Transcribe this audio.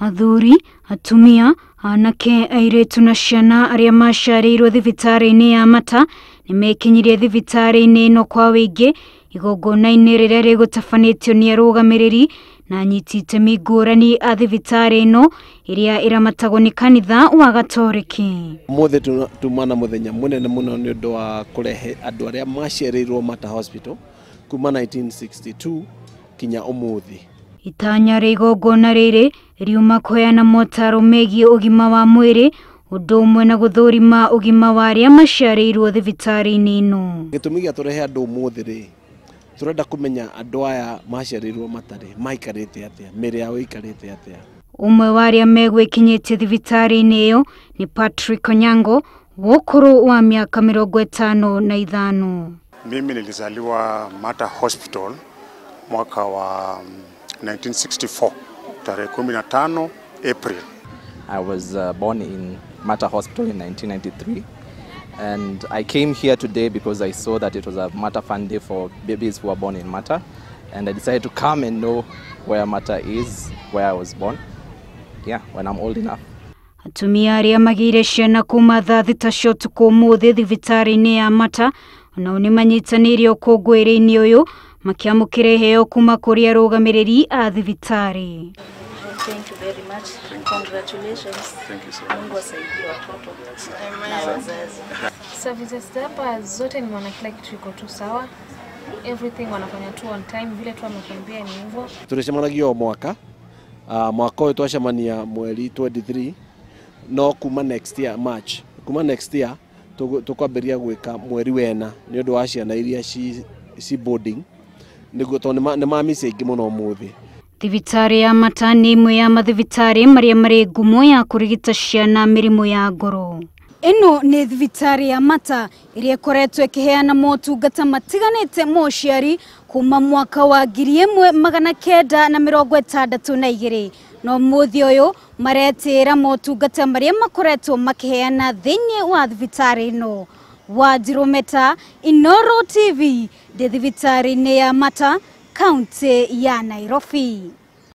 Athuri, atumia, anake, airĩtu na ciana aria maciarirwo thibitari-ini ya Mata nimekinyirie thibitari-ini ino kwa wingi igongona-ini riria rigutabanitio ni arugamiriri na anyiti itemi ngũrani a thibitari ino iria iramatagwo ni kanitha wa Gatoreki. Muthi tumana muthenya munene muno ni undu wa kurehe andu aria maciarirwo Mata Hospital kuma 1962 kinya umuthi. Itanya ria igongona riri riuma kuheana motaro megie ugima wa mwiri undu umwe na guthurima ugima wa aria maciarirwo thibitari-ini ino. Gitumi gia turehe andu umuthi ri turenda kumenya andu aya maciarirwo matari maikarite atia miri yao ikarite atia. Umwe wa aria megwikinyitie thibitari-ini iyo ni Patrick Onyango wokuru wa miaka 55. Mimi nilizaliwa Mata Hospital mwaka wa 1964 tarehe 15 April. I was born in Mata Hospital in 1993, and I came here today because I saw that it was a Mata Fund Day for babies who are born in Mata, and I decided to come and know where Mata is, where I was born, when I'm old enough. Atumia aria magire ciana kuma thaa thita cia utuku umuthi thibitari-ini ya Mata onao ni manyitaniire ukungwiri-ini uyu makiamukira iheo kuma kuri arugamiriri a thibitari. Thank you very much. Congratulations. Thank you so much. Mungu asaidie watoto na wazazi. Services hapa zote nimeona kila kitu iko tu sawa. Everything wanafanya tu on time vile tu amekwambia ni hivyo. Tulishamanagia mwaka uyu twacemania mweri 23 no kuma next year March. Kuma next year tukwambiria gwika mweri wena ni undu wa ciana iria ci boarding niguo to ni mamisi ingi muno umuthi. Thibitari ya Mata ni imwe ya mathibitari maria mari ngumo ya kurigita ciana mirimu ya ngoro. Ino ni thibitari ya Mata iria ikoretwo ikiheana motungata matiganite muciari kuma mwaka wa 1962 no muthi uyu maretira motungata maria makoretwo makiheana thiini wa thibitari ino. Wajirometa Inoro TV de thibitari-ini ya Mata, kaunti ya Nairobi.